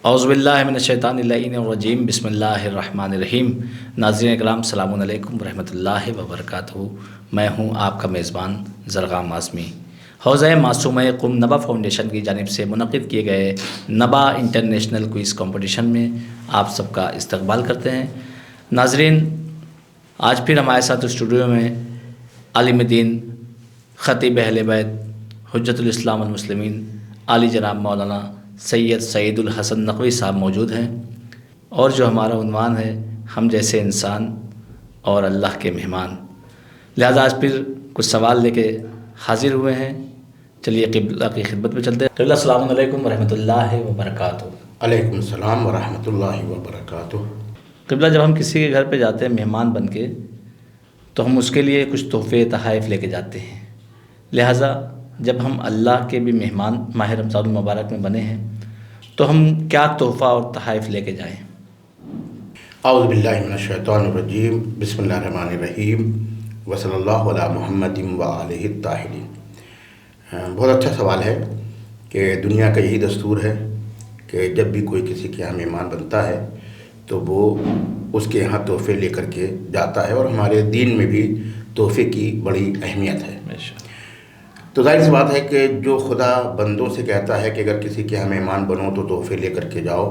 اعوذ باللہ من الشیطان اللعین الرجیم، بسم اللہ الرحمن الرحیم۔ ناظرین اکرام، السلام علیکم ورحمۃ اللہ وبرکاتہ۔ میں ہوں آپ کا میزبان زرغام اعظمی۔ حوزہ معصومہ قم نبا فاؤنڈیشن کی جانب سے منعقد کیے گئے نبا انٹرنیشنل کوئز کمپٹیشن میں آپ سب کا استقبال کرتے ہیں۔ ناظرین، آج پھر ہمارے ساتھ اسٹوڈیو میں عالم دین، خطیب اہل بیت، حجت الاسلام والمسلمین، عالی جناب مولانا سید سعید الحسن نقوی صاحب موجود ہیں، اور جو ہمارا عنوان ہے ہم جیسے انسان اور اللہ کے مہمان، لہذا آج پھر کچھ سوال لے کے حاضر ہوئے ہیں۔ چلیے قبلہ کی خدمت میں چلتے ہیں۔ قبلہ السلام علیکم ورحمۃ اللہ وبرکاتہ۔ علیکم السلام ورحمۃ اللہ وبرکاتہ۔ قبلہ، جب ہم کسی کے گھر پہ جاتے ہیں مہمان بن کے، تو ہم اس کے لیے کچھ تحفے تحائف لے کے جاتے ہیں، لہٰذا جب ہم اللہ کے بھی مہمان ماہ رمضان المبارک میں بنے ہیں تو ہم کیا تحفہ اور تحائف لے کے جائیں؟ اعوذ باللہ من الشیطان الرجیم، بسم اللہ الرحمن الرحیم، وصلی اللہ علی محمد وآلہ الطاہرین۔ بہت اچھا سوال ہے کہ دنیا کا یہی دستور ہے کہ جب بھی کوئی کسی کے یہاں مہمان بنتا ہے تو وہ اس کے یہاں تحفے لے کر کے جاتا ہے، اور ہمارے دین میں بھی تحفے کی بڑی اہمیت ہے۔ تو ظاہر سی بات ہے کہ جو خدا بندوں سے کہتا ہے کہ اگر کسی کے یہاں مہمان بنو تو تحفے لے کر کے جاؤ،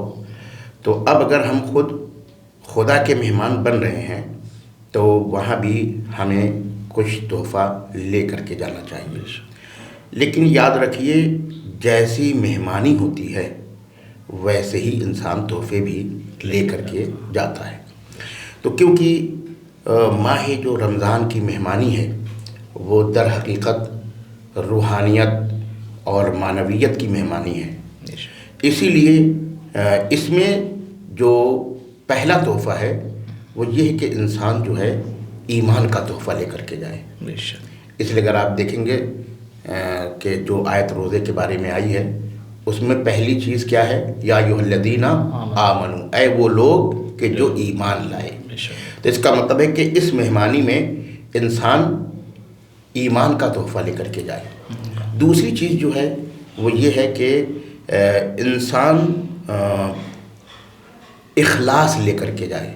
تو اب اگر ہم خود خدا کے مہمان بن رہے ہیں تو وہاں بھی ہمیں کچھ تحفہ لے کر کے جانا چاہیے۔ لیکن یاد رکھیے، جیسی مہمانی ہوتی ہے ویسے ہی انسان تحفے بھی لے کر کے جاتا ہے۔ تو کیونکہ ماہ جو رمضان کی مہمانی ہے وہ در حقیقت روحانیت اور معنویت کی مہمانی ہے، اسی لیے اس میں جو پہلا تحفہ ہے وہ یہ ہے کہ انسان جو ہے ایمان کا تحفہ لے کر کے جائے۔ اس لیے اگر آپ دیکھیں گے کہ جو آیت روزے کے بارے میں آئی ہے اس میں پہلی چیز کیا ہے؟ یا ایھا الذین آمنو، اے وہ لوگ کہ جو ایمان لائے۔ تو اس کا مطلب ہے کہ اس مہمانی میں انسان ایمان کا تحفہ لے کر کے جائے۔ دوسری چیز جو ہے وہ یہ ہے کہ انسان اخلاص لے کر کے جائے،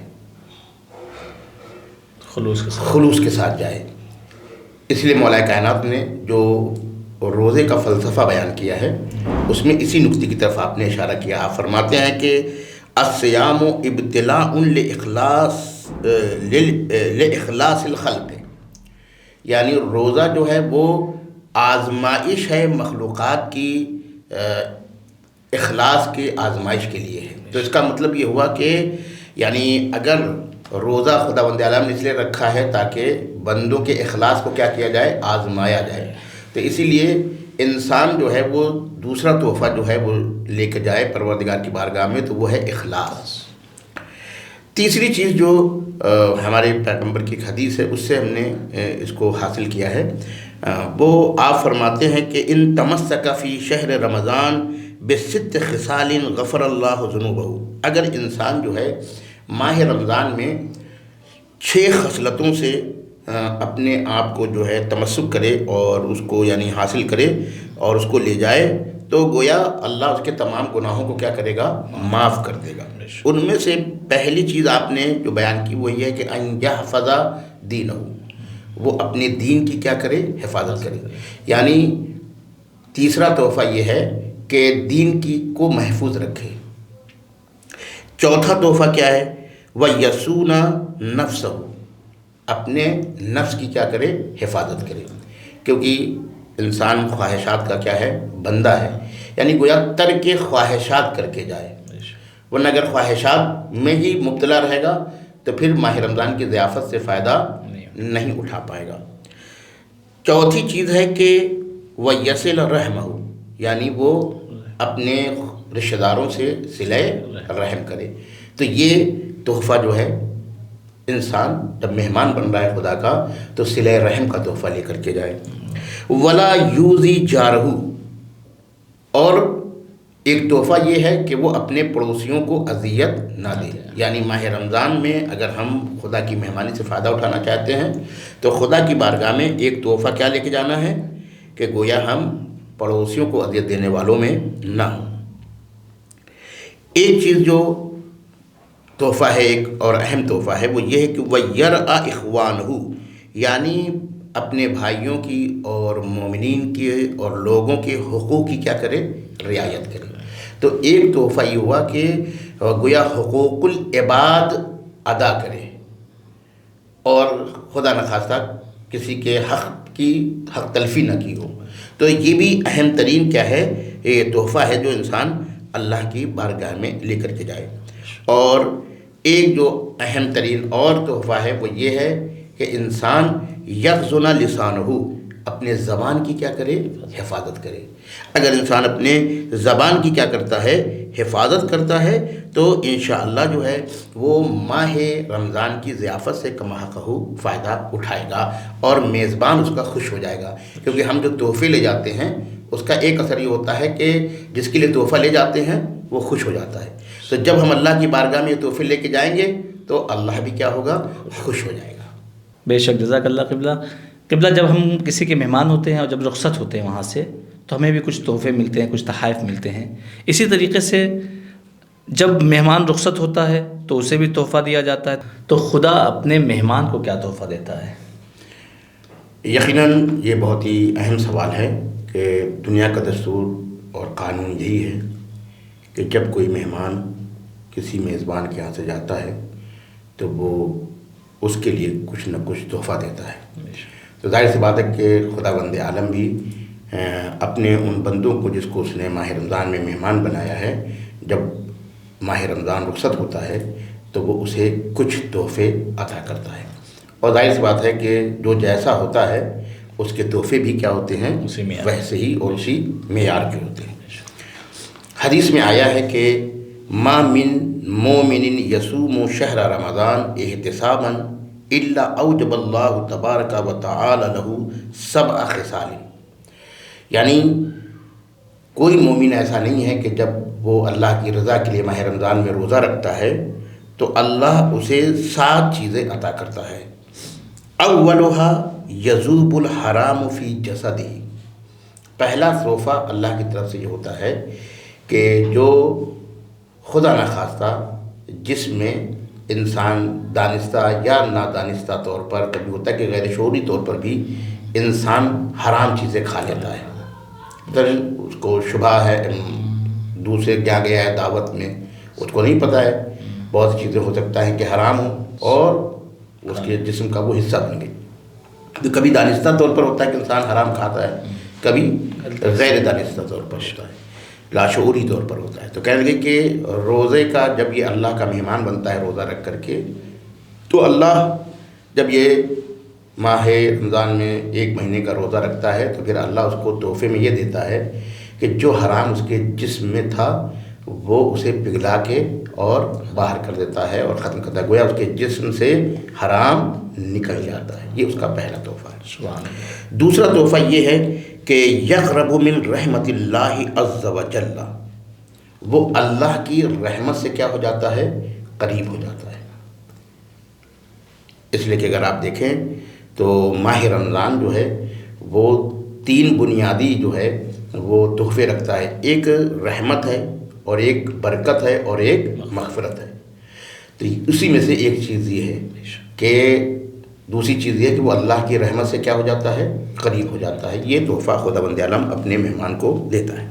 خلوص کے ساتھ جائے۔ اس لیے مولا کائنات نے جو روزے کا فلسفہ بیان کیا ہے اس میں اسی نکتے کی طرف آپ نے اشارہ کیا۔ آپ فرماتے ہیں کہ الصیام ابتلاء لاخلاص الخلق، یعنی روزہ جو ہے وہ آزمائش ہے مخلوقات کی، اخلاص کے آزمائش کے لیے ہے۔ تو اس کا مطلب یہ ہوا کہ یعنی اگر روزہ خداوند عالم نے اس لیے رکھا ہے تاکہ بندوں کے اخلاص کو کیا کیا جائے؟ آزمایا جائے۔ تو اسی لیے انسان جو ہے وہ دوسرا تحفہ جو ہے وہ لے کے جائے پروردگار کی بارگاہ میں، تو وہ ہے اخلاص۔ تیسری چیز جو ہمارے پیغمبر کی حدیث ہے اس سے ہم نے اس کو حاصل کیا ہے، وہ آپ فرماتے ہیں کہ ان تمسک فی شہر رمضان بست خصال غفر اللہ ذنوبہ، اگر انسان جو ہے ماہ رمضان میں 6 خصلتوں سے اپنے آپ کو جو ہے تمسک کرے اور اس کو یعنی حاصل کرے اور اس کو لے جائے، تو گویا اللہ اس کے تمام گناہوں کو کیا کرے گا؟ معاف کر دے گا۔ ان میں سے پہلی چیز آپ نے جو بیان کی وہ یہ ہے کہ ان یحفظ دینہ، وہ اپنے دین کی کیا کرے؟ حفاظت کرے۔ یعنی تیسرا تحفہ یہ ہے کہ دین کی کو محفوظ رکھے۔ چوتھا تحفہ کیا ہے؟ وَيَصُونَ نَفْسَهُ، اپنے نفس کی کیا کرے؟ حفاظت کرے، کیونکہ انسان خواہشات کا کیا ہے؟ بندہ ہے، یعنی گویا ترک خواہشات کر کے جائے، ورنہ اگر خواہشات میں ہی مبتلا رہے گا تو پھر ماہ رمضان کی ضیافت سے فائدہ نہیں اٹھا پائے گا۔ چوتھی چیز ہے کہ وَيَصِلَ رَحْمَهُ، یعنی وہ اپنے رشتہ داروں سے صلہ رحم کرے۔ تو یہ تحفہ جو ہے انسان جب مہمان بن رہا ہے خدا کا تو صلہ رحم کا تحفہ لے کر کے جائے۔ وَلَا يُؤْذِي جَارَهُ، اور ایک تحفہ یہ ہے کہ وہ اپنے پڑوسیوں کو اذیت نہ دے۔ یعنی ماہ رمضان میں اگر ہم خدا کی مہمانی سے فائدہ اٹھانا چاہتے ہیں تو خدا کی بارگاہ میں ایک تحفہ کیا لے کے جانا ہے کہ گویا ہم پڑوسیوں کو اذیت دینے والوں میں نہ ہوں۔ ایک چیز جو تحفہ ہے، ایک اور اہم تحفہ ہے، وہ یہ ہے کہ وَيَرْعَ إِخْوَانَهُ، یعنی اپنے بھائیوں کی اور مومنین کے اور لوگوں کے حقوق کی کیا کرے؟ رعایت کرے۔ تو ایک تحفہ یہ ہوا کہ گویا حقوق العباد ادا کرے اور خدا نخواستہ کسی کے حق کی حق تلفی نہ کی ہو۔ تو یہ بھی اہم ترین کیا ہے؟ یہ تحفہ ہے جو انسان اللہ کی بارگاہ میں لے کر کے جائے۔ اور ایک جو اہم ترین اور تحفہ ہے وہ یہ ہے کہ انسان یغضن لسانہ، اپنے زبان کی کیا کرے؟ حفاظت کرے۔ اگر انسان اپنے زبان کی کیا کرتا ہے؟ حفاظت کرتا ہے، تو انشاءاللہ جو ہے وہ ماہ رمضان کی ضیافت سے کما حقہ فائدہ اٹھائے گا اور میزبان اس کا خوش ہو جائے گا۔ کیونکہ ہم جو تحفے لے جاتے ہیں اس کا ایک اثر یہ ہوتا ہے کہ جس کے لیے تحفہ لے جاتے ہیں وہ خوش ہو جاتا ہے۔ تو جب ہم اللہ کی بارگاہ میں یہ تحفے لے کے جائیں گے تو اللہ بھی کیا ہوگا؟ خوش ہو جائے گا۔ بے شک، جزاک اللہ قبلہ جب ہم کسی کے مہمان ہوتے ہیں اور جب رخصت ہوتے ہیں وہاں سے، تو ہمیں بھی کچھ تحفے ملتے ہیں، کچھ تحائف ملتے ہیں۔ اسی طریقے سے جب مہمان رخصت ہوتا ہے تو اسے بھی تحفہ دیا جاتا ہے۔ تو خدا اپنے مہمان کو کیا تحفہ دیتا ہے؟ یقیناً یہ بہت ہی اہم سوال ہے کہ دنیا کا دستور اور قانون یہی ہے کہ جب کوئی مہمان کسی میزبان کے یہاں سے جاتا ہے تو وہ اس کے لیے کچھ نہ کچھ تحفہ دیتا ہے۔ تو ظاہر سی بات ہے کہ خداوند عالم بھی اپنے ان بندوں کو جس کو اس نے ماہ رمضان میں مہمان بنایا ہے، جب ماہ رمضان رخصت ہوتا ہے تو وہ اسے کچھ تحفے عطا کرتا ہے۔ اور ظاہر سی بات ہے کہ جو جیسا ہوتا ہے اس کے تحفے بھی کیا ہوتے ہیں؟ ویسے ہی اور اسی معیار کے ہوتے ہیں۔ حدیث میں آیا ہے کہ ما من مومن یصوم شہر رمضان احتسابا الا اوجب اللہ تبارک و تعالی له 7 خصال، یعنی کوئی مومن ایسا نہیں ہے کہ جب وہ اللہ کی رضا کے لیے ماہ رمضان میں روزہ رکھتا ہے تو اللہ اسے 7 چیزیں عطا کرتا ہے۔ اولها یذوب الحرام فی جسدہ، پہلا تحفہ اللہ کی طرف سے یہ ہوتا ہے کہ جو خدا نخواستہ جس میں انسان دانستہ یا نادانستہ طور پر، کبھی ہوتا ہے کہ غیر شعوری طور پر بھی انسان حرام چیزیں کھا لیتا ہے، اس کو شبہ ہے، دوسرے کیا گیا ہے دعوت میں، اس کو نہیں پتہ ہے، بہت سی چیزیں ہو سکتا ہے کہ حرام ہوں اور اس کے جسم کا وہ حصہ بن گئی۔ تو کبھی دانستہ طور پر ہوتا ہے کہ انسان حرام کھاتا ہے، کبھی غیر دانستہ طور پر ہوتا ہے، لاشعوری طور پر ہوتا ہے۔ تو کہنے لگے کہ روزے کا جب یہ اللہ کا مہمان بنتا ہے روزہ رکھ کر کے، تو اللہ جب یہ ماہ رمضان میں 1 مہینے کا روزہ رکھتا ہے تو پھر اللہ اس کو تحفے میں یہ دیتا ہے کہ جو حرام اس کے جسم میں تھا وہ اسے پگھلا کے اور باہر کر دیتا ہے اور ختم کرتا ہے، گویا اس کے جسم سے حرام نکل جاتا ہے۔ یہ اس کا پہلا تحفہ ہے۔ سبحان اللہ۔ دوسرا تحفہ یہ ہے کہ یقرب من رحمت اللہ عز وجل، وہ اللہ کی رحمت سے کیا ہو جاتا ہے؟ قریب ہو جاتا ہے۔ اس لیے کہ اگر آپ دیکھیں تو ماہ رمضان جو ہے وہ 3 بنیادی جو ہے وہ تحفے رکھتا ہے، ایک رحمت ہے اور ایک برکت ہے اور ایک مغفرت ہے۔ تو اسی میں سے ایک چیز یہ ہے کہ دوسری چیز یہ ہے کہ وہ اللہ کی رحمت سے کیا ہو جاتا ہے؟ قریب ہو جاتا ہے۔ یہ تحفہ خداوند عالم اپنے مہمان کو دیتا ہے۔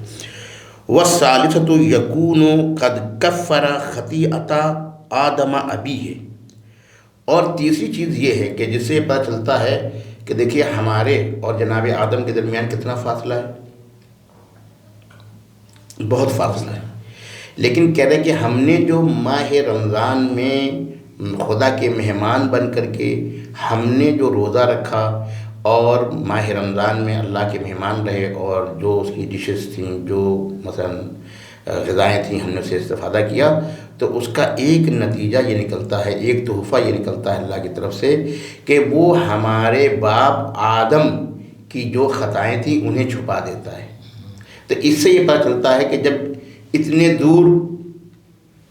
والثالثۃ یکون قد کفر خطیئۃ آدم ابیہ، اور تیسری چیز یہ ہے کہ جس سے پتہ چلتا ہے کہ دیکھیے ہمارے اور جناب آدم کے درمیان کتنا فاصلہ ہے، بہت فاصلہ ہے، لیکن کہہ رہے کہ ہم نے جو ماہ رمضان میں خدا کے مہمان بن کر کے ہم نے جو روزہ رکھا اور ماہ رمضان میں اللہ کے مہمان رہے اور جو اس کی ڈشز تھیں، جو مثلا غذائیں تھیں، ہم نے اسے استفادہ کیا، تو اس کا ایک نتیجہ یہ نکلتا ہے، ایک تحفہ یہ نکلتا ہے اللہ کی طرف سے کہ وہ ہمارے باپ آدم کی جو خطائیں تھیں انہیں چھپا دیتا ہے۔ تو اس سے یہ پتہ چلتا ہے کہ جب اتنے دور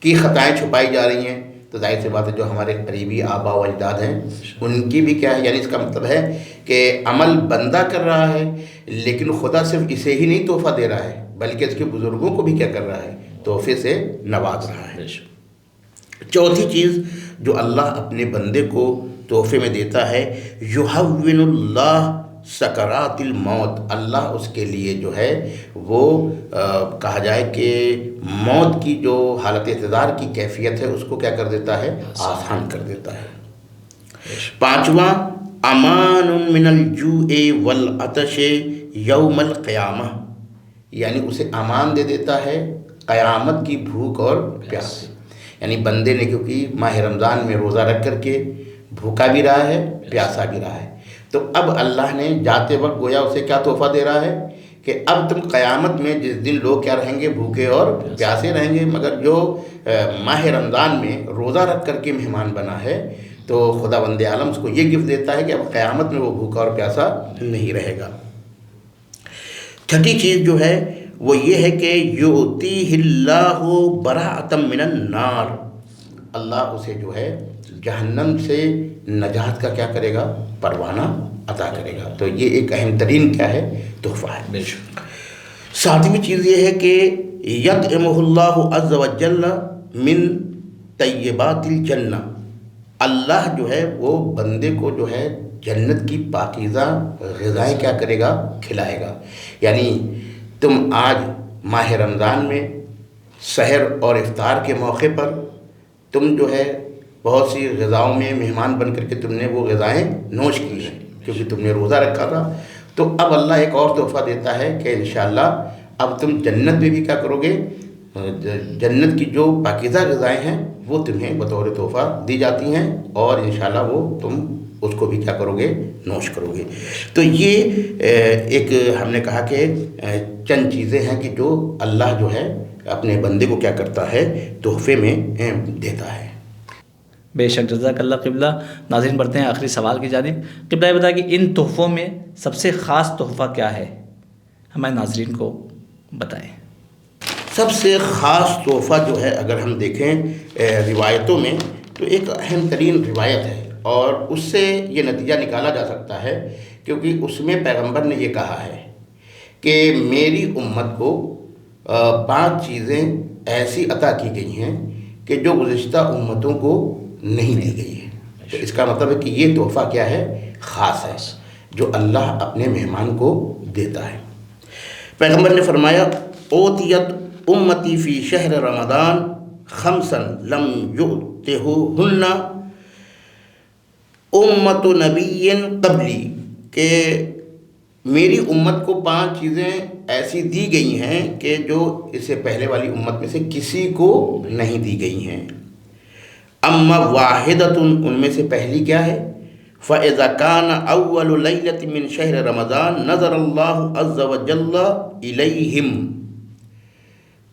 کی خطائیں چھپائی جا رہی ہیں تو ظاہر سی بات ہے جو ہمارے قریبی آبا و اجداد ہیں ان کی بھی کیا ہے، یعنی اس کا مطلب ہے کہ عمل بندہ کر رہا ہے، لیکن خدا صرف اسے ہی نہیں تحفہ دے رہا ہے بلکہ اس کے بزرگوں کو بھی کیا کر رہا ہے، تحفے سے نواز رہا ہے۔ چوتھی چیز جو اللہ اپنے بندے کو تحفے میں دیتا ہے، یحول اللہ سکرات الموت، اللہ اس کے لیے جو ہے وہ کہا جائے کہ موت کی جو حالت اعتدار کی کیفیت ہے اس کو کیا کر دیتا ہے، آسان کر دیتا ہے۔ پانچواں، امان من الجوع والعطش یوم القیامہ، یعنی اسے امان دے دیتا ہے قیامت کی بھوک اور پیاس سے۔ یعنی بندے نے کیونکہ ماہ رمضان میں روزہ رکھ کر کے بھوکا بھی رہا ہے، پیاسا بھی رہا ہے، تو اب اللہ نے جاتے وقت گویا اسے کیا تحفہ دے رہا ہے کہ اب تم قیامت میں جس دن لوگ کیا رہیں گے، بھوکے اور پیاسے رہیں گے، مگر جو ماہ رمضان میں روزہ رکھ کر کے مہمان بنا ہے تو خدا بند عالم اس کو یہ گفٹ دیتا ہے کہ اب قیامت میں وہ بھوکا اور پیاسا نہیں رہے گا۔ چھٹی چیز جو ہے وہ یہ ہے کہ یؤتیہ اللہ براءۃ من النار، اللہ اسے جو ہے جہنم سے نجات کا کیا کرے گا، پروانہ عطا کرے گا۔ تو یہ ایک اہم ترین کیا ہے، تحفہ ہے۔ ساتویں چیز یہ ہے کہ یطعمہ اللہ عز وجل من طیبات الجنہ، اللہ جو ہے وہ بندے کو جو ہے جنت کی پاکیزہ غذائیں کیا کرے گا، کھلائے گا۔ یعنی تم آج ماہ رمضان میں سحر اور افطار کے موقع پر تم جو ہے بہت سی غذاؤں میں مہمان بن کر کے تم نے وہ غذائیں نوش کی ہیں کیونکہ تم نے روزہ رکھا تھا، تو اب اللہ ایک اور تحفہ دیتا ہے کہ انشاءاللہ اب تم جنت میں بھی کیا کرو گے، جنت کی جو پاکیزہ غذائیں ہیں وہ تمہیں بطور تحفہ دی جاتی ہیں اور انشاءاللہ وہ تم اس کو بھی کیا کرو گے، نوش کرو گے۔ تو یہ ایک ہم نے کہا کہ چند چیزیں ہیں کہ جو اللہ جو ہے اپنے بندے کو کیا کرتا ہے، تحفے میں دیتا ہے۔ بے شک، جزاک اللہ قبلہ۔ ناظرین بڑھتے ہیں آخری سوال کی جانب۔ قبلہ یہ بتائیں کہ ان تحفوں میں سب سے خاص تحفہ کیا ہے، ہمارے ناظرین کو بتائیں۔ سب سے خاص تحفہ جو ہے اگر ہم دیکھیں روایتوں میں تو ایک اہم ترین روایت ہے اور اس سے یہ نتیجہ نکالا جا سکتا ہے، کیونکہ اس میں پیغمبر نے یہ کہا ہے کہ میری امت کو 5 چیزیں ایسی عطا کی گئی ہیں کہ جو گزشتہ امتوں کو نہیں دی گئی ہے۔ تو اس کا مطلب ہے کہ یہ تحفہ کیا ہے، خاص ہے، جو اللہ اپنے مہمان کو دیتا ہے۔ پیغمبر نے فرمایا اوتیت امتی فی شہر رمضان خمسا لم یؤتہن امت نبی قبلی، کہ میری امت کو 5 چیزیں ایسی دی گئی ہیں کہ جو اس سے پہلے والی امت میں سے کسی کو نہیں دی گئی ہیں۔ اما واحدۃ، ان میں سے پہلی کیا ہے، فَإِذَا كَانَ أَوَّلُ لَيْلَةٍ مِّن شَهْرِ رَمَضَانَ نَظَرَ اللَّهُ عَزَّ وَجَلَّ إِلَيْهِمْ،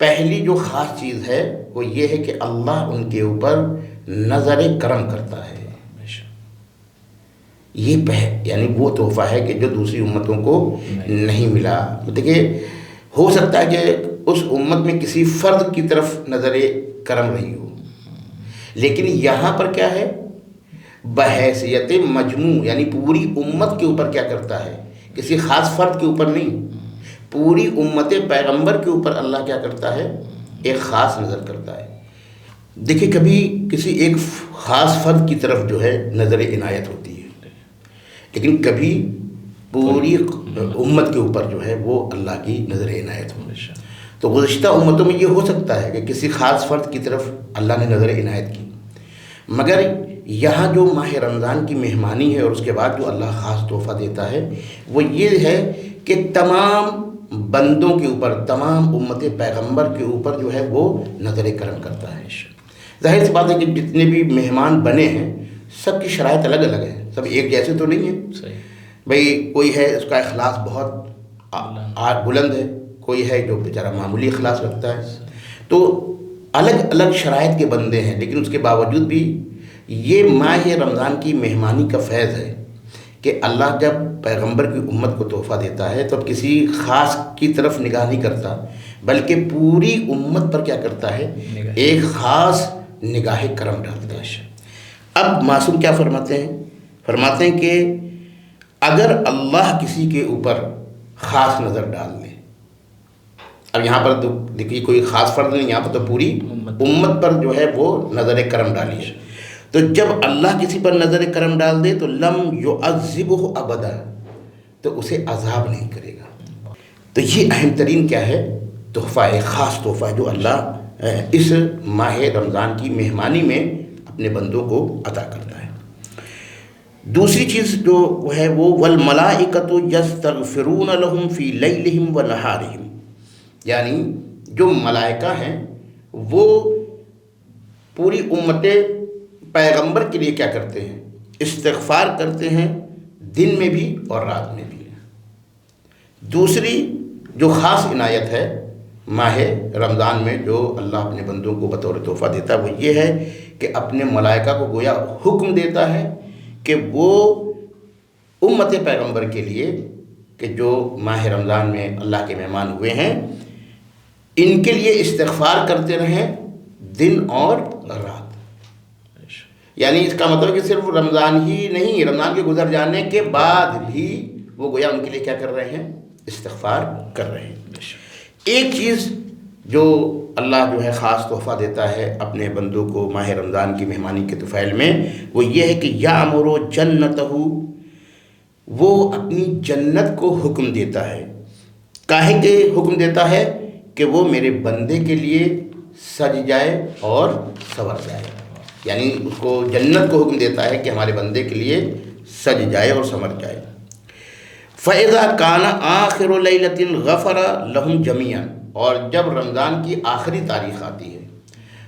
پہلی جو خاص چیز ہے وہ یہ ہے کہ اللہ ان کے اوپر نظر کرم کرتا ہے۔ یہ یعنی وہ تحفہ ہے کہ جو دوسری امتوں کو نہیں ملا۔ دیکھیے ہو سکتا ہے کہ اس امت میں کسی فرد کی طرف نظر کرم رہی ہو، لیکن یہاں پر کیا ہے، بحیثیت مجموع، یعنی پوری امت کے اوپر کیا کرتا ہے، کسی خاص فرد کے اوپر نہیں، پوری امت پیغمبر کے اوپر اللہ کیا کرتا ہے، ایک خاص نظر کرتا ہے۔ دیکھیں کبھی کسی ایک خاص فرد کی طرف جو ہے نظر عنایت ہوتی ہے، لیکن کبھی پوری امت کے اوپر جو ہے وہ اللہ کی نظر عنایت ہو۔ تو گزشتہ امتوں میں یہ ہو سکتا ہے کہ کسی خاص فرد کی طرف اللہ نے نظر عنایت کی، مگر یہاں جو ماہ رمضان کی مہمانی ہے اور اس کے بعد جو اللہ خاص تحفہ دیتا ہے وہ یہ ہے کہ تمام بندوں کے اوپر، تمام امت پیغمبر کے اوپر جو ہے وہ نظر کرم کرتا ہے۔ ظاہر سی بات ہے کہ جتنے بھی مہمان بنے ہیں سب کی شرائط الگ الگ ہیں، سب ایک جیسے تو نہیں ہیں۔ بھئی کوئی ہے اس کا اخلاص بہت بلند ہے، کوئی ہے جو بیچارہ معمولی اخلاص رکھتا ہے، تو الگ الگ شرائط کے بندے ہیں، لیکن اس کے باوجود بھی یہ ماہ رمضان کی مہمانی کا فیض ہے کہ اللہ جب پیغمبر کی امت کو تحفہ دیتا ہے تو کسی خاص کی طرف نگاہ نہیں کرتا، بلکہ پوری امت پر کیا کرتا ہے، ایک خاص نگاہ کرم ڈالتا ہے۔ اب معصوم کیا فرماتے ہیں کہ اگر اللہ کسی کے اوپر خاص نظر ڈال لے، اب یہاں پر تو دیکھیے کوئی خاص فرد نہیں، یہاں پر تو پوری امت پر جو ہے وہ نظر کرم ڈالی ہے، تو جب اللہ کسی پر نظر کرم ڈال دے تو لم یعذبہ ابدا، تو اسے عذاب نہیں کرے گا۔ تو یہ اہم ترین کیا ہے؟ تحفہ ہے، خاص تحفہ ہے جو اللہ اس ماہ رمضان کی مہمانی میں اپنے بندوں کو عطا کرتا ہے۔ دوسری چیز جو ہے وہ والملائکۃ یستغفرون لہم فی لیلہم و نہارہم، یعنی جو ملائکہ ہیں وہ پوری امت پیغمبر کے لیے کیا کرتے ہیں؟ استغفار کرتے ہیں، دن میں بھی اور رات میں بھی۔ دوسری جو خاص عنایت ہے ماہ رمضان میں جو اللہ اپنے بندوں کو بطور تحفہ دیتا ہے وہ یہ ہے کہ اپنے ملائکہ کو گویا حکم دیتا ہے کہ وہ امت پیغمبر کے لیے کہ جو ماہ رمضان میں اللہ کے مہمان ہوئے ہیں ان کے لیے استغفار کرتے رہیں دن اور رات۔ یعنی اس کا مطلب کہ صرف رمضان ہی نہیں، رمضان کے گزر جانے کے بعد بھی وہ گویا ان کے لیے کیا کر رہے ہیں؟ استغفار کر رہے ہیں۔ ایک چیز جو اللہ جو ہے خاص تحفہ دیتا ہے اپنے بندوں کو ماہ رمضان کی مہمانی کے طفیل میں، وہ یہ ہے کہ یأمر جنتہ، وہ اپنی جنت کو حکم دیتا ہے۔ کاہے کے حکم دیتا ہے؟ کہ وہ میرے بندے کے لیے سج جائے اور سنور جائے، یعنی اس کو جنت کو حکم دیتا ہے کہ ہمارے بندے کے لیے سج جائے اور سنور جائے۔ فَإِذَا كَانَ آخِرُ لَيْلَةٍ غَفَرَ لَهُمْ جَمِيعًا، اور جب رمضان کی آخری تاریخ آتی ہے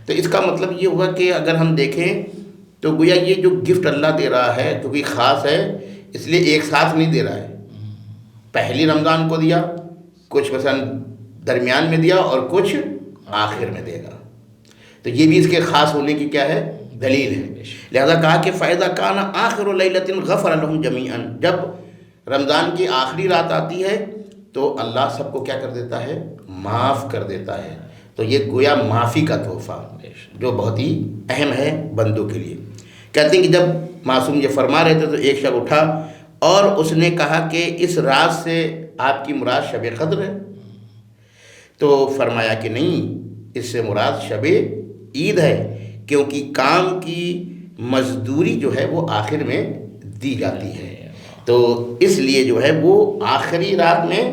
تو اس کا مطلب یہ ہوا کہ اگر ہم دیکھیں تو گویا یہ جو گفٹ اللہ دے رہا ہے کیونکہ خاص ہے اس لیے ایک ساتھ نہیں دے رہا ہے، پہلی رمضان کو دیا، کچھ مثلا درمیان میں دیا اور کچھ آخر میں دے گا، تو یہ بھی اس کے خاص ہونے کی کیا ہے؟ دلیل ہے۔ لہذا کہا کہ فَإِذَا كَانَ آخِرُ لَيْلَةٍ غَفَرَ لَهُمْ جَمِيعًا، جب رمضان کی آخری رات آتی ہے تو اللہ سب کو کیا کر دیتا ہے؟ معاف کر دیتا ہے۔ تو یہ گویا معافی کا تحفہ جو بہت ہی اہم ہے بندوں کے لیے۔ کہتے ہیں کہ جب معصوم یہ فرما رہے تھے تو ایک شخص اٹھا اور اس نے کہا کہ اس رات سے آپ کی مراد شب قدر ہے؟ تو فرمایا کہ نہیں، اس سے مراد شب عید ہے، کیونکہ کام کی مزدوری جو ہے وہ آخر میں دی جاتی ہے، تو اس لیے جو ہے وہ آخری رات میں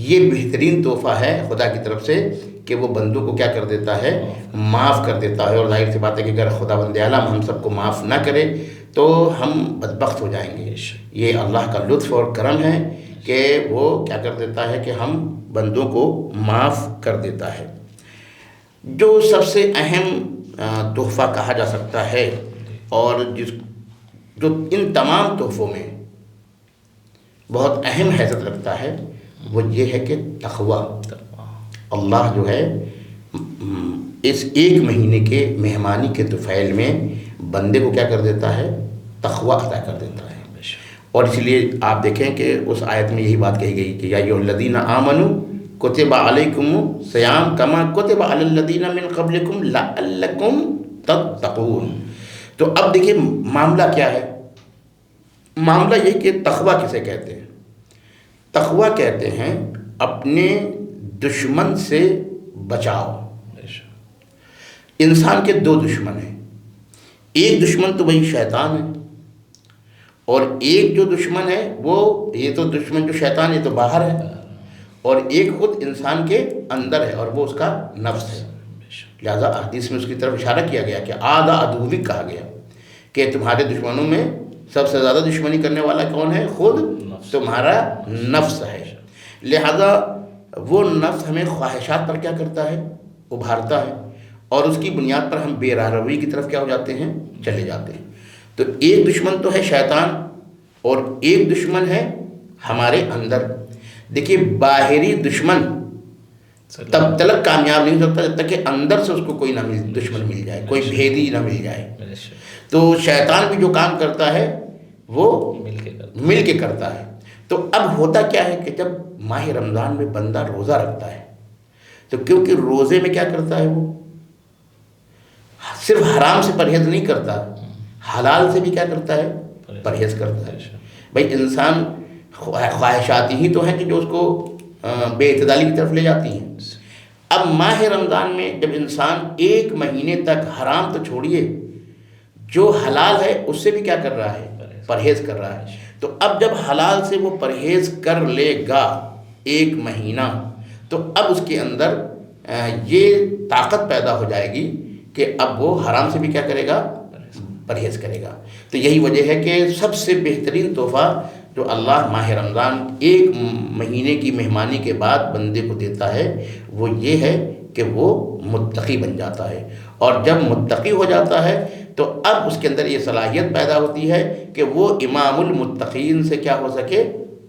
یہ بہترین تحفہ ہے خدا کی طرف سے کہ وہ بندوں کو کیا کر دیتا ہے؟ معاف کر دیتا ہے۔ اور ظاہر سی بات ہے کہ اگر خدا بند عالم ہم سب کو معاف نہ کرے تو ہم بدبخت ہو جائیں گے۔ یہ اللہ کا لطف اور کرم ہے کہ وہ کیا کر دیتا ہے کہ ہم بندوں کو معاف کر دیتا ہے۔ جو سب سے اہم تحفہ کہا جا سکتا ہے اور جو ان تمام تحفوں میں بہت اہم حیثیت رکھتا ہے وہ یہ ہے کہ تقوی۔ اللہ جو ہے اس ایک مہینے کے مہمانی کے طفیل میں بندے کو کیا کر دیتا ہے؟ تقوی عطا کر دیتا ہے۔ اور اس لیے آپ دیکھیں کہ اس آیت میں یہی بات کہی گئی کہ یا ایھا الذین آمنوا کتب علیکم الصیام کما کتب علی الذین من قبلکم لعلکم تتقون۔ تو اب دیکھیے معاملہ کیا ہے؟ معاملہ یہ کہ تقوی کسے کہتے ہیں؟ تقوی کہتے ہیں اپنے دشمن سے بچاؤ۔ انسان کے دو دشمن ہیں، ایک دشمن تو وہی شیطان ہے اور ایک جو دشمن ہے وہ یہ تو دشمن جو شیطان ہے تو باہر ہے، اور ایک خود انسان کے اندر ہے اور وہ اس کا نفس ہے۔ لہذا حدیث میں اس کی طرف اشارہ کیا گیا کہ آدھا عدوی کہا گیا کہ تمہارے دشمنوں میں سب سے زیادہ دشمنی کرنے والا کون ہے؟ خود تمہارا نفس ہے۔ لہذا وہ نفس ہمیں خواہشات پر کیا کرتا ہے؟ ابھارتا ہے، اور اس کی بنیاد پر ہم بے راہ روی کی طرف کیا ہو جاتے ہیں؟ چلے جاتے ہیں۔ تو ایک دشمن تو ہے شیطان اور ایک دشمن ہے ہمارے اندر۔ دیکھیے باہری دشمن تب تک کامیاب نہیں ہو سکتا جب تک کہ اندر سے اس کو کوئی دشمن مل جائے، کوئی بھیدی نہ مل جائے۔ تو شیطان بھی جو کام کرتا ہے وہ مل کے کرتا ہے۔ تو اب ہوتا کیا ہے کہ جب ماہ رمضان میں بندہ روزہ رکھتا ہے تو کیونکہ روزے میں کیا کرتا ہے وہ صرف حرام سے پرہیز نہیں کرتا، حلال سے بھی کیا کرتا ہے؟ پرہیز کرتا ہے۔ بھائی انسان خواہشات ہی تو ہیں کہ جو اس کو بے اعتدالی کی طرف لے جاتی ہیں۔ اب ماہ رمضان میں جب انسان 1 مہینے تک حرام تو چھوڑیے، جو حلال ہے اس سے بھی کیا کر رہا ہے؟ پرہیز کر رہا ہے۔ تو اب جب حلال سے وہ پرہیز کر لے گا 1 مہینہ، تو اب اس کے اندر یہ طاقت پیدا ہو جائے گی کہ اب وہ حرام سے بھی کیا کرے گا؟ پرہیز کرے گا۔ تو یہی وجہ ہے کہ سب سے بہترین تحفہ جو اللہ ماہ رمضان 1 مہینے کی مہمانی کے بعد بندے کو دیتا ہے وہ یہ ہے کہ وہ متقی بن جاتا ہے، اور جب متقی ہو جاتا ہے تو اب اس کے اندر یہ صلاحیت پیدا ہوتی ہے کہ وہ امام المتقین سے کیا ہو سکے؟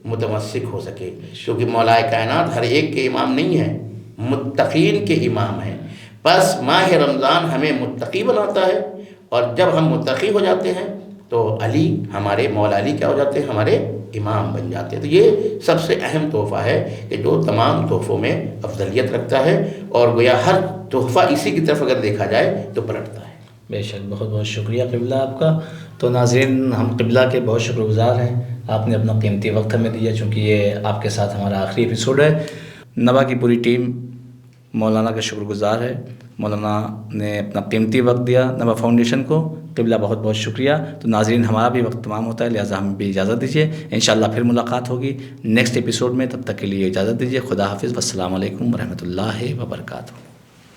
متمسک ہو سکے، کیونکہ مولا کائنات ہر ایک کے امام نہیں ہے، متقین کے امام ہیں۔ بس ماہ رمضان ہمیں متقی بناتا ہے، اور جب ہم متقی ہو جاتے ہیں تو علی، ہمارے مولا علی کیا ہو جاتے ہیں؟ ہمارے امام بن جاتے ہیں۔ تو یہ سب سے اہم تحفہ ہے کہ جو تمام تحفوں میں افضلیت رکھتا ہے، اور گویا ہر تحفہ اسی کی طرف اگر دیکھا جائے تو پلٹتا ہے۔ بے شک، بہت بہت شکریہ قبلہ آپ کا۔ تو ناظرین، ہم قبلہ کے بہت شکر گزار ہیں، آپ نے اپنا قیمتی وقت ہمیں دیا، چونکہ یہ آپ کے ساتھ ہمارا آخری ایپیسوڈ ہے۔ نبا کی پوری ٹیم مولانا کا شکر گزار ہے، مولانا نے اپنا قیمتی وقت دیا نبا فاؤنڈیشن کو۔ قبلہ بہت بہت شکریہ۔ تو ناظرین، ہمارا بھی وقت تمام ہوتا ہے، لہٰذا ہمیں بھی اجازت دیجیے، انشاءاللہ پھر ملاقات ہوگی نیکسٹ ایپیسوڈ میں۔ تب تک کے لیے اجازت دیجیے، خدا حافظ، والسلام علیکم ورحمۃ اللہ وبرکاتہ۔